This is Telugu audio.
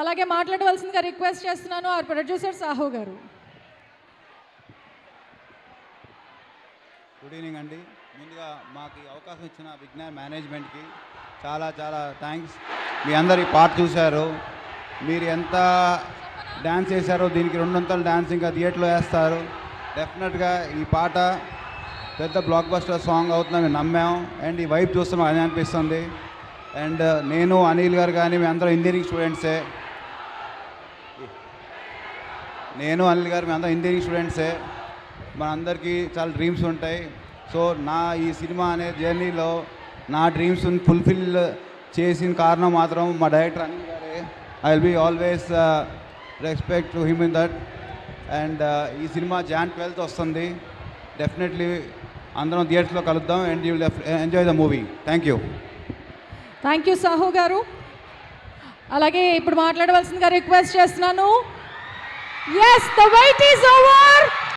అలాగే మాట్లాడవలసిందిగా రిక్వెస్ట్ చేస్తున్నాను ఆర్ ప్రొడ్యూసర్ సాహు గారు. గుడ్ ఈవినింగ్ అండి. ముందుగా మాకు ఈ అవకాశం ఇచ్చిన విజ్ఞాన్ మేనేజ్మెంట్కి చాలా చాలా థ్యాంక్స్. మీ అందరు ఈ పాట చూశారు, మీరు ఎంత డ్యాన్స్ చేశారో దీనికి 200 డ్యాన్స్ ఇంకా థియేటర్లో వేస్తారు. డెఫినెట్గా ఈ పాట పెద్ద బ్లాక్ బస్టర్ సాంగ్ అవుతుందని నమ్మాం. అండ్ ఈ వైబ్ చూస్తే మాకు అదే అనిపిస్తుంది. అండ్ నేను అనిల్ గారు కానీ మేము అందరం ఇంజనీరింగ్ స్టూడెంట్సే. ఇంజనీరింగ్ స్టూడెంట్సే. మనందరికీ చాలా డ్రీమ్స్ ఉంటాయి. సో నా ఈ సినిమా అనే జర్నీలో నా డ్రీమ్స్ని ఫుల్ఫిల్ చేసిన కారణం మాత్రం మా డైరెక్టర్ అనిల్ గారే. I will be always respect to him in that. And ఈ సినిమా Jan 12th వస్తుంది. డెఫినెట్లీ అందరం థియేటర్స్లో కలుద్దాం. And you will enjoy the movie. Thank you. Thank you Sahu గారు. అలాగే ఇప్పుడు మాట్లాడవలసిందిగా రిక్వెస్ట్ చేస్తున్నాను. Yes, the wait is over.